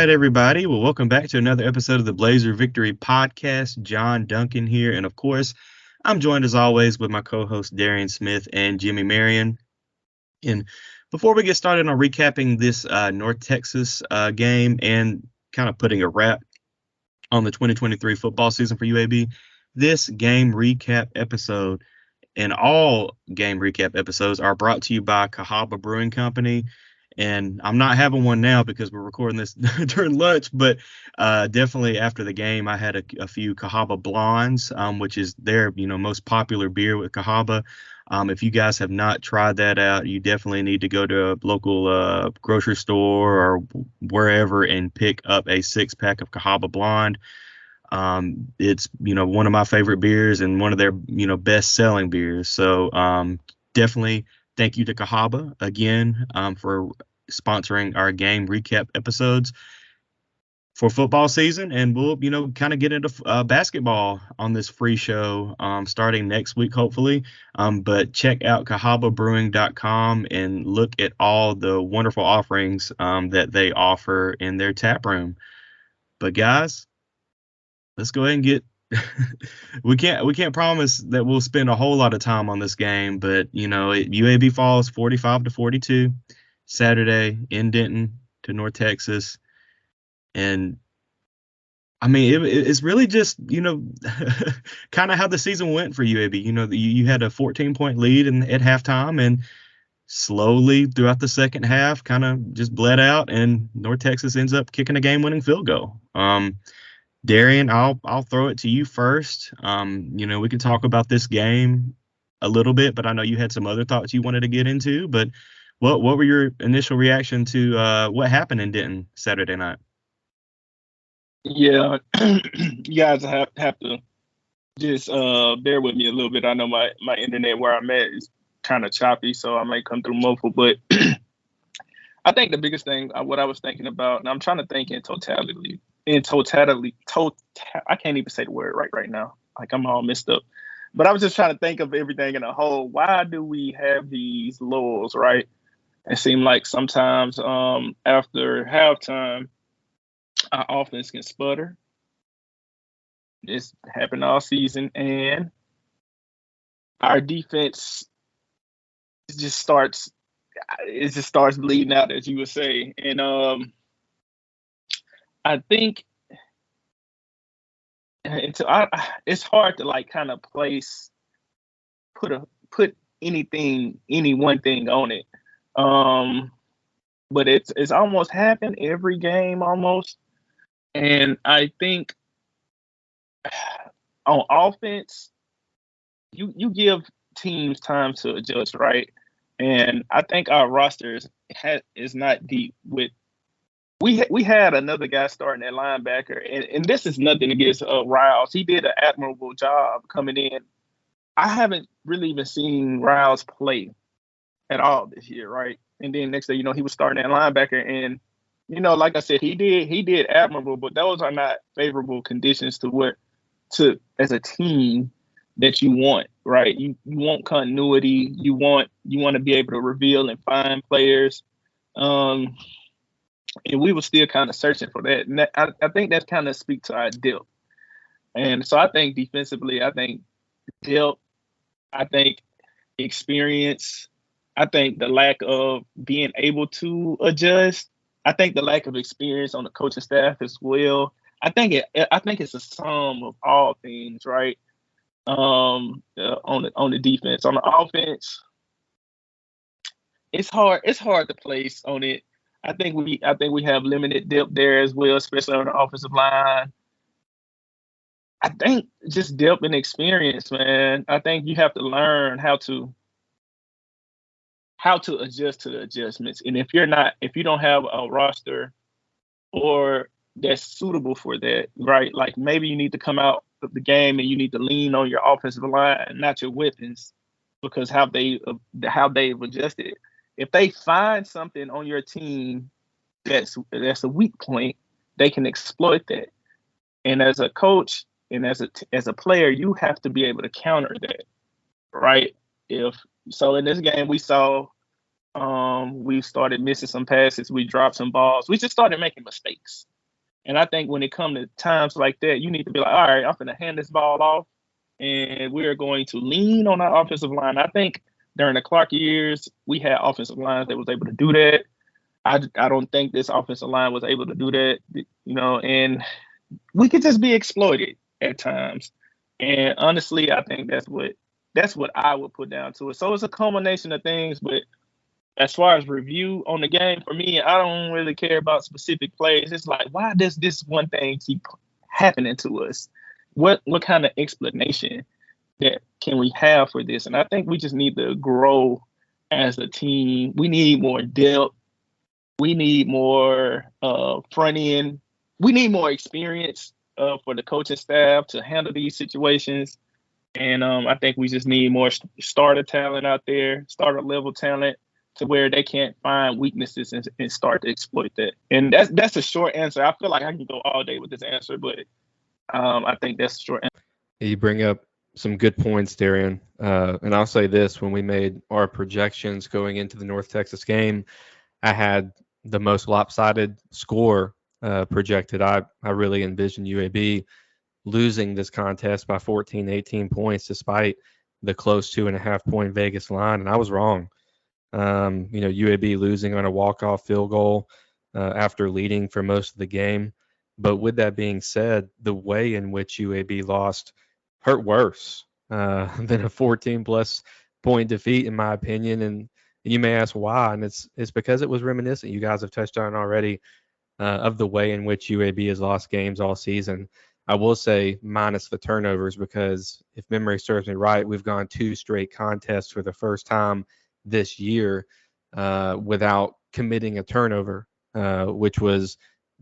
right, everybody. Well, welcome back to another episode of the Blazer Victory Podcast. John Duncan here. And of course, I'm joined as always with my co host Darian Smith and Jimmy Marion. And before we get started on recapping this North Texas game and kind of putting a wrap on the 2023 football season for UAB, this game recap episode and all game recap episodes are brought to you by Cahaba Brewing Company. And I'm not having one now because we're recording this during lunch, but definitely after the game, I had a few Cahaba Blondes, which is their most popular beer with Cahaba. If you guys have not tried that out, you definitely need to go to a local grocery store or wherever and pick up a 6-pack of Cahaba Blonde. It's one of my favorite beers and one of their best selling beers. So definitely thank you to Cahaba again for sponsoring our game recap episodes for football season, and we'll kind of get into basketball on this free show starting next week hopefully. But check out cahababrewing.com and look at all the wonderful offerings that they offer in their tap room. But guys, let's go ahead and get we can't promise that we'll spend a whole lot of time on this game, but UAB falls 45-42 Saturday in Denton to North Texas. And I mean it's really just kind of how the season went for UAB. You had a 14-point lead at halftime, and slowly throughout the second half kind of just bled out, and North Texas ends up kicking a game-winning field goal. Darian, I'll throw it to you first. We can talk about this game a little bit, but I know you had some other thoughts you wanted to get into. But what were your initial reaction to what happened in Denton Saturday night? Yeah, you guys have to just bear with me a little bit. I know my internet where I'm at is kind of choppy, so I might come through muffled. But I think the biggest thing, what I was thinking about, and I'm trying to think in totality. I can't even say the word right now. Like, I'm all messed up. But I was just trying to think of everything in a whole. Why do we have these lulls, right? It seems like sometimes after halftime, our offense can sputter. This happened all season, and our defense just starts bleeding out, as you would say. And I think it's hard to like kind of put any one thing on it. But it's almost happened every game almost. And I think on offense, you give teams time to adjust, right? And I think our roster is not deep with. We had another guy starting at linebacker, and this is nothing against Riles. He did an admirable job coming in. I haven't really even seen Riles play at all this year, right? And then next thing he was starting at linebacker, and like I said, he did admirable, but those are not favorable conditions to as a team that you want, right? You want continuity. You want to be able to reveal and find players. And we were still kind of searching for that. And I think that kind of speaks to our depth. And so I think defensively, I think depth, I think experience, I think the lack of being able to adjust, I think the lack of experience on the coaching staff as well. I think it's a sum of all things, right? On the defense. On the offense, it's hard to place on it. I think we have limited depth there as well, especially on the offensive line. I think just depth and experience, man. I think you have to learn how to adjust to the adjustments. And if you don't have a roster or that's suitable for that, right? Like maybe you need to come out of the game and you need to lean on your offensive line, not your weapons, because how they've adjusted. If they find something on your team that's a weak point, they can exploit that. And as a coach and as a player, you have to be able to counter that, right? In this game, we saw we started missing some passes, we dropped some balls, we just started making mistakes. And I think when it comes to times like that, you need to be like, all right, I'm going to hand this ball off, and we're going to lean on our offensive line. I think during the Clark years, we had offensive lines that was able to do that. I don't think this offensive line was able to do that, and we could just be exploited at times. And honestly, I think that's what I would put down to it. So it's a culmination of things, but as far as review on the game, for me, I don't really care about specific plays. It's like, why does this one thing keep happening to us? What kind of explanation that can we have for this? And I think we just need to grow as a team. We need more depth. We need more front end. We need more experience for the coaching staff to handle these situations. And I think we just need more starter talent out there, starter level talent, to where they can't find weaknesses and start to exploit that. And that's a short answer. I feel like I can go all day with this answer, but I think that's a short answer. You bring up some good points, Darian. And I'll say this, when we made our projections going into the North Texas game, I had the most lopsided score projected. I really envisioned UAB losing this contest by 14, 18 points, despite the close 2.5-point Vegas line. And I was wrong. UAB losing on a walk-off field goal after leading for most of the game. But with that being said, the way in which UAB lost hurt worse than a 14-plus point defeat, in my opinion. And you may ask why, and it's because it was reminiscent. You guys have touched on already of the way in which UAB has lost games all season. I will say minus the turnovers, because if memory serves me right, we've gone 2 straight contests for the first time this year without committing a turnover, which was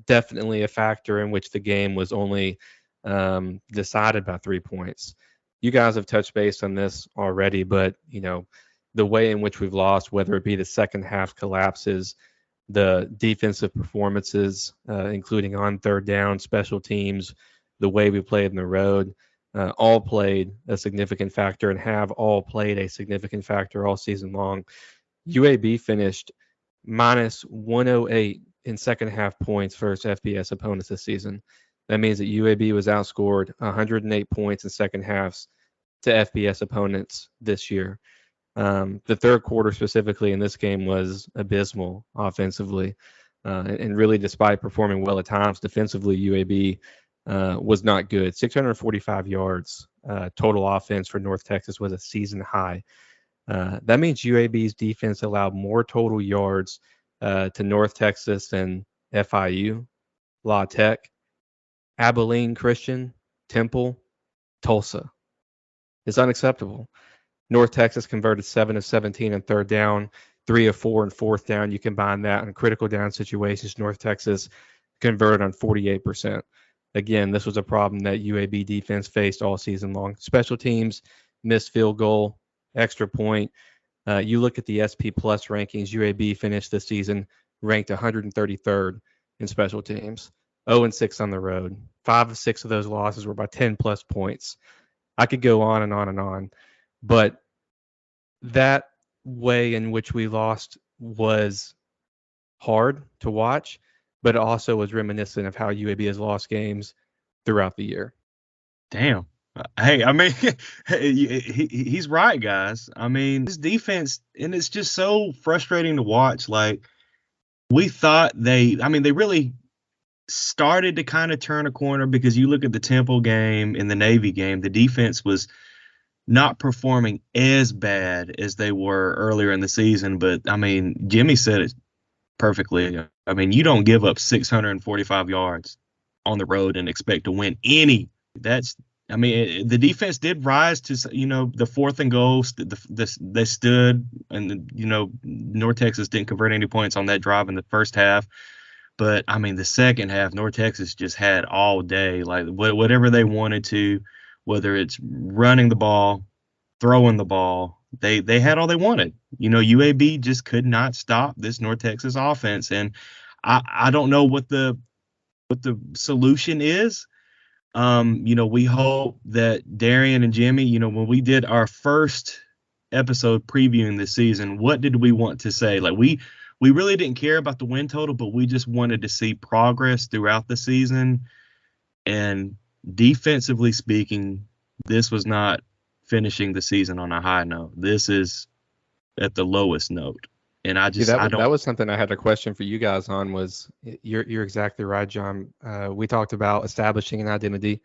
definitely a factor in which the game was only decided by 3 points. You guys have touched base on this already, but the way in which we've lost, whether it be the second half collapses, the defensive performances, including on third down, special teams, the way we played in the road, all played a significant factor and have all played a significant factor all season long. UAB finished minus 108 in second half points versus FBS opponents this season. That means that UAB was outscored 108 points in second halves to FBS opponents this year. The third quarter specifically in this game was abysmal offensively. And really, despite performing well at times, defensively, UAB was not good. 645 yards total offense for North Texas was a season high. That means UAB's defense allowed more total yards to North Texas than FIU, La Tech, Abilene Christian, Temple, Tulsa. It's unacceptable. North Texas converted 7 of 17 on third down, 3 of 4 on fourth down. You combine that in critical down situations, North Texas converted on 48%. Again, this was a problem that UAB defense faced all season long. Special teams, missed field goal, extra point. You look at the SP Plus rankings, UAB finished this season ranked 133rd in special teams, 0-6 on the road. 5 of 6 of those losses were by 10-plus points. I could go on and on and on. But that way in which we lost was hard to watch, but it also was reminiscent of how UAB has lost games throughout the year. Damn. Hey, I mean, he's right, guys. I mean, this defense, and it's just so frustrating to watch. Like, we thought they really started to kind of turn a corner, because you look at the Temple game and the Navy game, the defense was not performing as bad as they were earlier in the season. But, I mean, Jimmy said it perfectly. I mean, you don't give up 645 yards on the road and expect to win any. The defense did rise to, the 4th and goal. They stood, and, North Texas didn't convert any points on that drive in the first half. But, I mean, the second half, North Texas just had all day, like whatever they wanted to, whether it's running the ball, throwing the ball, they had all they wanted. UAB just could not stop this North Texas offense. And I don't know what the solution is. We hope that Darian and Jimmy, when we did our first episode previewing this season, what did we want to say? Like we we really didn't care about the win total, but we just wanted to see progress throughout the season. And defensively speaking, this was not finishing the season on a high note. This is at the lowest note. And I don't. That was something I had a question for you guys on. Was you're exactly right, John. We talked about establishing an identity,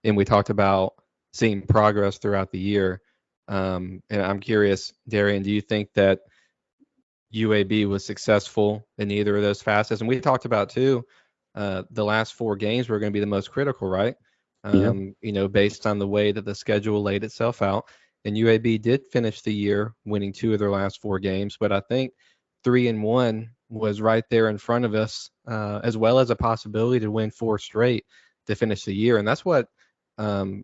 and we talked about seeing progress throughout the year. And I'm curious, Darian, do you think that UAB was successful in either of those facets? And we talked about too, the last 4 games were going to be the most critical, right? Yeah. Based on the way that the schedule laid itself out. And UAB did finish the year winning 2 of their last 4 games, but I think 3-1 was right there in front of us, as well as a possibility to win 4 straight to finish the year. And that's what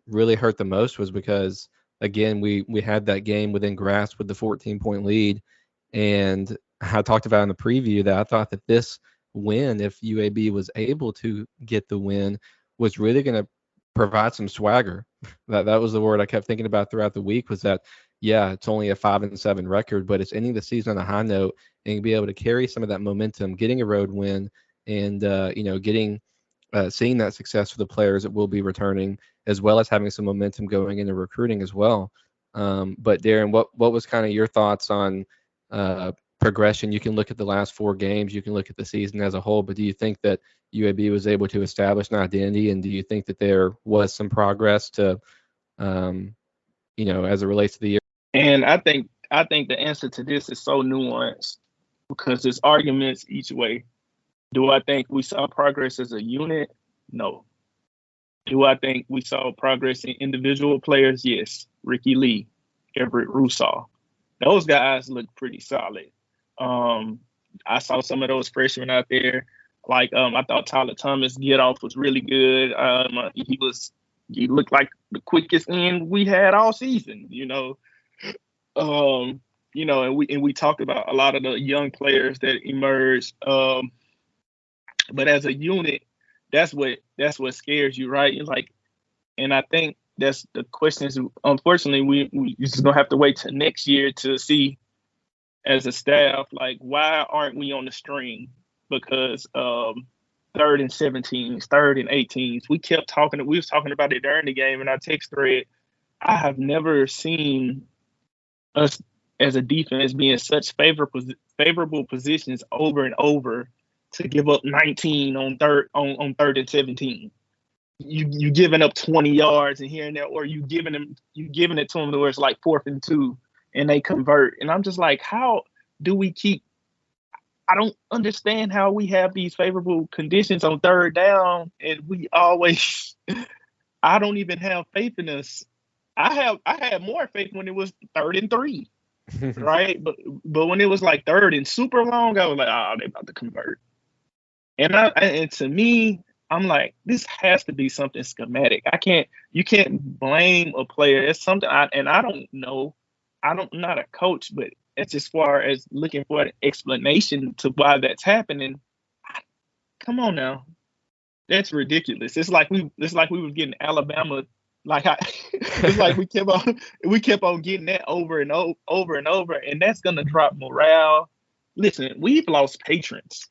really hurt the most, was because, again, we had that game within grasp with the 14-point lead. And I talked about in the preview that I thought that this win, if UAB was able to get the win, was really going to provide some swagger. That was the word I kept thinking about throughout the week, was that, yeah, it's only a 5-7 record, but it's ending the season on a high note and be able to carry some of that momentum, getting a road win, and seeing that success for the players that will be returning, as well as having some momentum going into recruiting as well. But Darren, what was kind of your thoughts on progression? You can look at the last 4 games, you can look at the season as a whole, but do you think that UAB was able to establish an identity, and do you think that there was some progress to, as it relates to the year? And I think the answer to this is so nuanced because there's arguments each way. Do I think we saw progress as a unit? No. Do I think we saw progress in individual players? Yes. Ricky Lee, Everett Rusaw. Those guys look pretty solid. I saw some of those freshmen out there. Like I thought Tyler Thomas get off was really good. He looked like the quickest end we had all season, and we talked about a lot of the young players that emerged. But as a unit, that's what scares you, right? And I think that's the question is, unfortunately, we just gonna have to wait till next year to see, as a staff, like, why aren't we on the string? Because 3rd and 17s, 3rd and 18s, we was talking about it during the game in our text thread. I have never seen us as a defense be in such favorable positions over and over to give up 19 on 3rd and 17. You giving up 20 yards and here and there, or you giving it to them where it's like 4th and 2 and they convert. And I'm just like, how do we keep? I don't understand how we have these favorable conditions on 3rd down, and we always. I don't even have faith in us. I had more faith when it was 3rd and 3, right? But when it was like 3rd and super long, I was like, oh, they about to convert. And to me, I'm like, this has to be something schematic. You can't blame a player. It's something I don't know. I'm not a coach, but it's as far as looking for an explanation to why that's happening. Come on now, that's ridiculous. It's like we were getting Alabama. It's like we kept on getting that over and over, and that's gonna drop morale. Listen, we've lost patrons.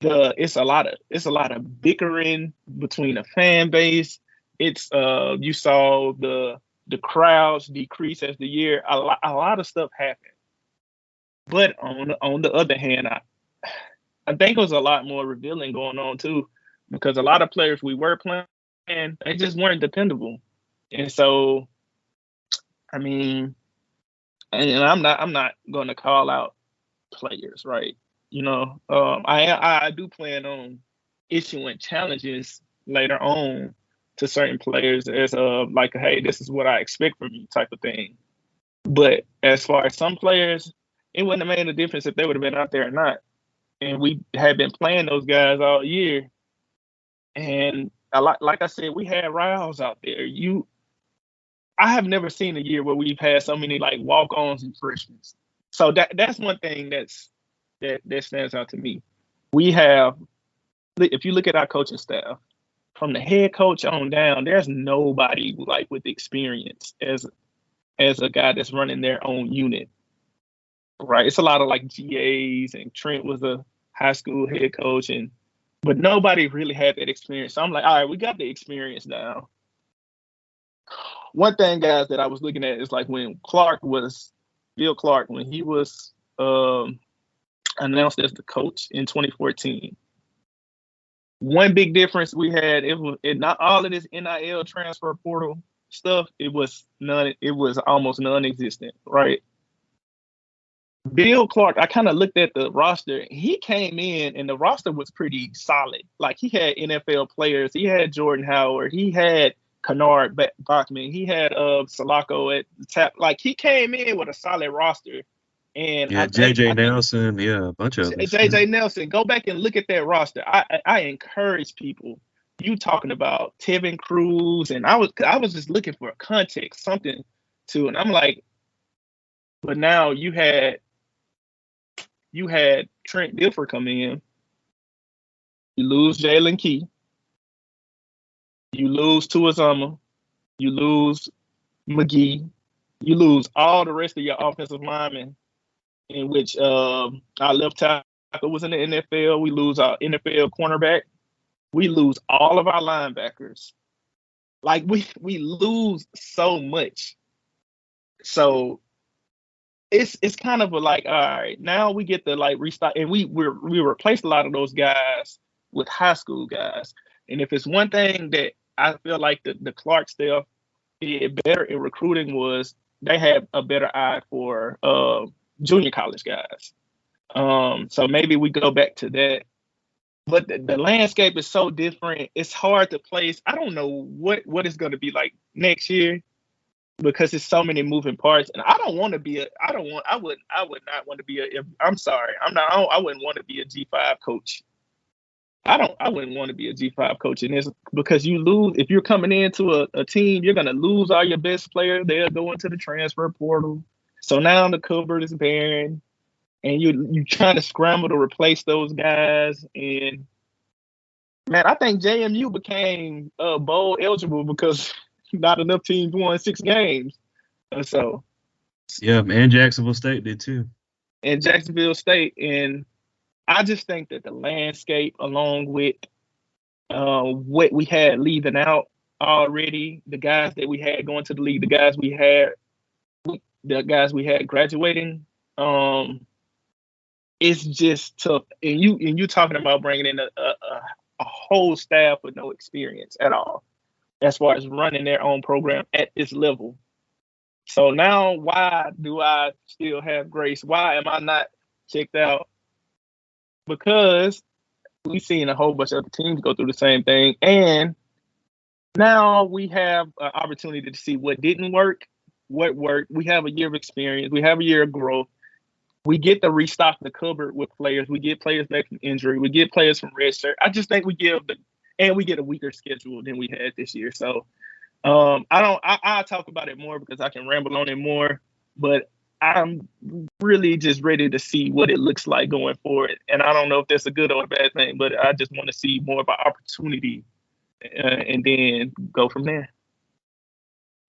It's a lot of bickering between the fan base. It's you saw the crowds decrease as the year. A lot of stuff happened. But on the other hand, I think it was a lot more revealing going on too, because a lot of players we were playing, they just weren't dependable. And so, I mean, and I'm not going to call out players, right? I do plan on issuing challenges later on to certain players as like, hey, this is what I expect from you type of thing. But as far as some players, it wouldn't have made a difference if they would have been out there or not. And we had been playing those guys all year. And like I said, we had Riles out there. I have never seen a year where we've had so many like walk-ons and freshmen. So that's one thing that stands out to me. We have, if you look at our coaching staff, from the head coach on down, there's nobody like with experience as a guy that's running their own unit. right? It's a lot of like GAs, and Trent was a high school head coach, but nobody really had that experience. So I'm like, all right, we got the experience now. One thing, guys, that I was looking at is like when Bill Clark, when he was announced as the coach in 2014. One big difference we had, not all of this NIL transfer portal stuff, it was almost non-existent, right? Bill Clark, I kind of looked at the roster. He came in and the roster was pretty solid. Like he had NFL players. He had Jordan Howard. He had Kennard Bachman. He had Salako at the top. Like he came in with a solid roster. And yeah, JJ Nelson, yeah, a bunch of others. JJ Nelson, go back and look at that roster. I encourage people. You talking about Tevin Cruz, and I was just looking for a context, something to, and I'm like, but now you had Trent Dilfer come in. You lose Jalen Key. You lose Tuazama. You lose McGee. You lose all the rest of your offensive linemen, in which our left tackle was in the NFL. We lose our NFL cornerback. We lose all of our linebackers. Like we lose so much. So it's kind of like, all right, now we get to like restart, and we replaced a lot of those guys with high school guys. And if it's one thing that I feel like the Clark staff did better in recruiting, was they had a better eye for junior college guys. So maybe we go back to that. But the landscape is so different. It's hard to place. I don't know what it's going to be like next year, because there's so many moving parts. And I would not want to be I wouldn't want to be a G5 coach. I wouldn't want to be a G5 coach in this, because you lose. If you're coming into a team, you're going to lose all your best players. They'll go into the transfer portal. So now the cupboard is barren, and you trying to scramble to replace those guys. And man, I think JMU became bowl eligible because not enough teams won 6 games. So yeah, and Jacksonville State did too. And Jacksonville State, and I just think that the landscape, along with what we had leaving out already, the guys that we had going to the league, the guys we had graduating, it's just tough. And you talking about bringing in a whole staff with no experience at all, as far as running their own program at this level. So now, why do I still have grace? Why am I not checked out? Because we've seen a whole bunch of other teams go through the same thing. And now we have an opportunity to see what didn't work, what worked. We have a year of experience. We have a year of growth. We get to restock the cupboard with players. We get players back from injury. We get players from redshirt. I just think we get a weaker schedule than we had this year. So I'll talk about it more because I can ramble on it more, but I'm really just ready to see what it looks like going forward. And I don't know if that's a good or a bad thing, but I just want to see more of an opportunity and then go from there.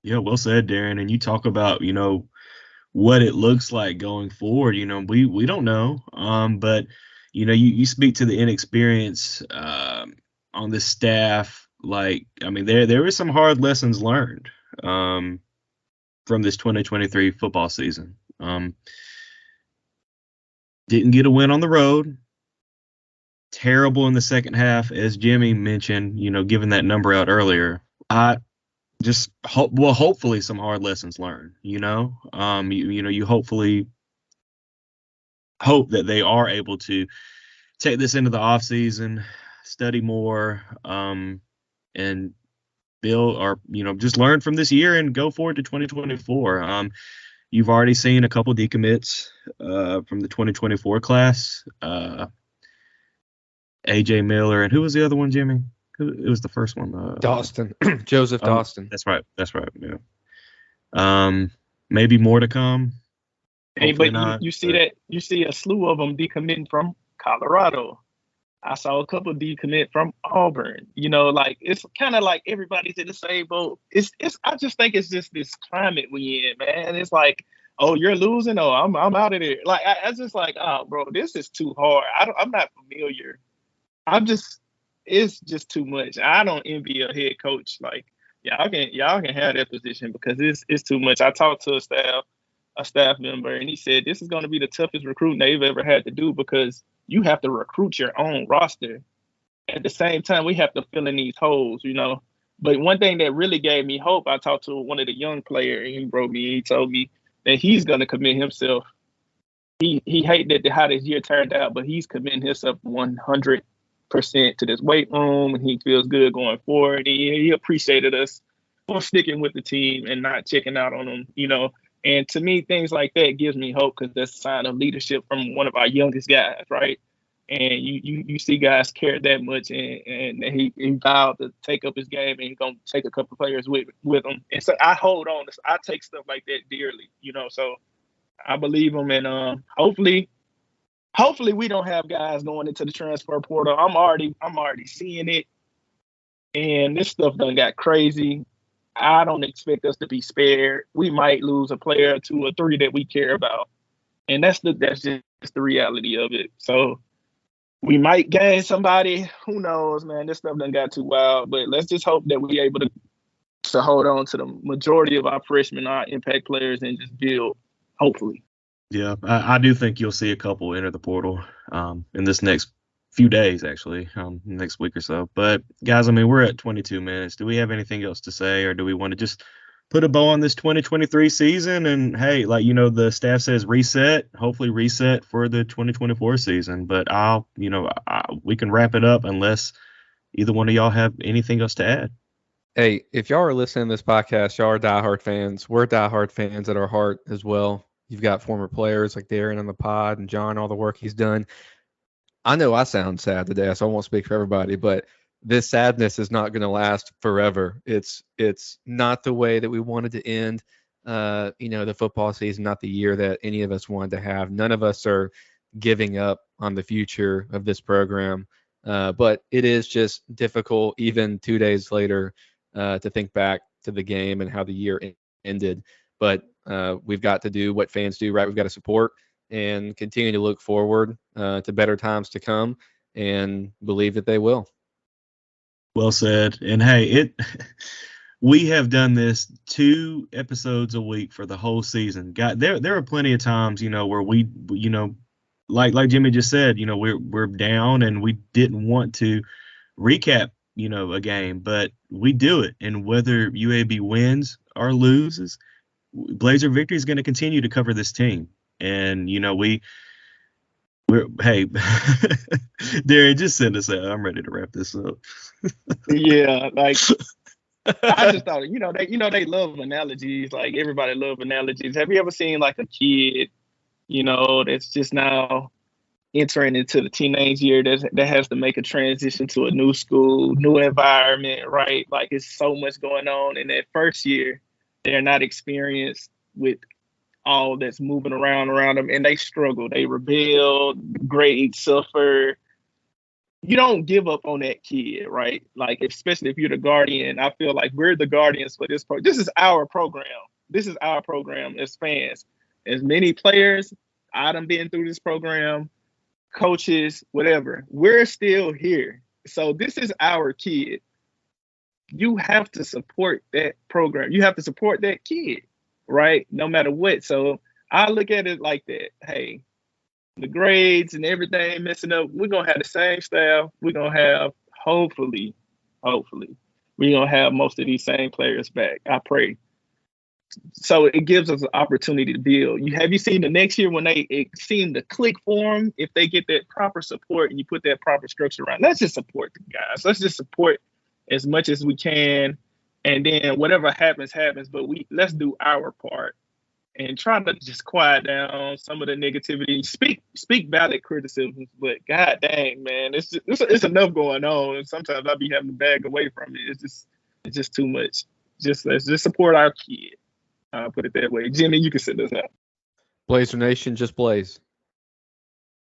Yeah, well said, Darren. And you talk about, what it looks like going forward. We don't know. But, you speak to the inexperience on the staff. Like, I mean, there were some hard lessons learned from this 2023 football season. Didn't get a win on the road. Terrible in the second half, as Jimmy mentioned, given that number out earlier. Hopefully some hard lessons learned, you hopefully hope that they are able to take this into the off season, study more, and build, or, just learn from this year and go forward to 2024. You've already seen a couple decommits from the 2024 class, AJ Miller, and who was the other one, Jimmy? It was the first one. Dawson, Joseph Dawson. That's right. Yeah. Maybe more to come. Hey, but you see a slew of them decommitting from Colorado. I saw a couple decommit from Auburn. It's kind of like everybody's in the same boat. I just think it's just this climate we in, man. It's like oh, you're losing. Oh, I'm out of there. Like I just like, oh, bro, this is too hard. I'm not familiar. It's just too much. I don't envy a head coach. Like y'all can have that position because it's too much. I talked to a staff member, and he said this is going to be the toughest recruiting they've ever had to do because you have to recruit your own roster. At the same time, we have to fill in these holes, you know. But one thing that really gave me hope, I talked to one of the young players, and he broke me. He told me that he's going to commit himself. He hated how this year turned out, but he's committing himself 100% to this weight room, and he feels good going forward. He appreciated us for sticking with the team and not checking out on them, you know. And to me, things like that gives me hope because that's a sign of leadership from one of our youngest guys, right? And you see guys care that much, and he vowed to take up his game, and he's gonna take a couple players with him. And so I hold on. I take stuff like that dearly, you know. So I believe him, and hopefully we don't have guys going into the transfer portal. I'm already seeing it, and this stuff done got crazy. I don't expect us to be spared. We might lose a player, 2 or 3 that we care about, and that's just the reality of it. So we might gain somebody. Who knows, man? This stuff done got too wild. But let's just hope that we're able to hold on to the majority of our freshmen, our impact players, and just build, hopefully. Yeah, I do think you'll see a couple enter the portal in this next few days, actually, next week or so. But, guys, I mean, we're at 22 minutes. Do we have anything else to say, or do we want to just put a bow on this 2023 season? And, hey, like, you know, the staff says reset, hopefully reset for the 2024 season. But we can wrap it up unless either one of y'all have anything else to add. Hey, if y'all are listening to this podcast, y'all are diehard fans. We're diehard fans at our heart as well. You've got former players like Darren on the pod and John, all the work he's done. I know I sound sad today, so I won't speak for everybody, but this sadness is not going to last forever. It's not the way that we wanted to end, the football season, not the year that any of us wanted to have. None of us are giving up on the future of this program, but it is just difficult, even 2 days later, to think back to the game and how the year ended. But we've got to do what fans do, right? We've got to support and continue to look forward to better times to come and believe that they will. Well said. And hey, we have done this 2 episodes a week for the whole season. There are plenty of times, where we, like Jimmy just said, we're down and we didn't want to recap, a game, but we do it. And whether UAB wins or loses, Blazer Victory is going to continue to cover this team. And, we're hey, Darren, just send us out. I'm ready to wrap this up. Yeah, like I just thought, they love analogies. Like everybody loves analogies. Have you ever seen like a kid, that's just now entering into the teenage year that has to make a transition to a new school, new environment, right? Like it's so much going on in that first year. They're not experienced with all that's moving around them, and they struggle. They rebel, grades suffer. You don't give up on that kid, right? Like, especially if you're the guardian. I feel like we're the guardians for this program. This is our program. This is our program as fans. As many players, I done been through this program, coaches, whatever. We're still here. So this is our kid. You have to support that program. You have to support that kid, right? No matter what. So I look at it like that. Hey, the grades and everything messing up, we're going to have the same staff. We're going to have, hopefully, we're going to have most of these same players back. I pray. So it gives us an opportunity to build. Have you seen the next year when it seemed to click for them? If they get that proper support and you put that proper structure around, let's just support the guys. Let's just support as much as we can. And then whatever happens, but let's do our part and try to just quiet down some of the negativity. Speak valid criticisms, but god dang, man, it's enough going on. And sometimes I'll be having to bag away from it. It's just too much. Let's just support our kid. I'll put it that way. Jimmy, you can send us out. Blazer Nation, just blaze.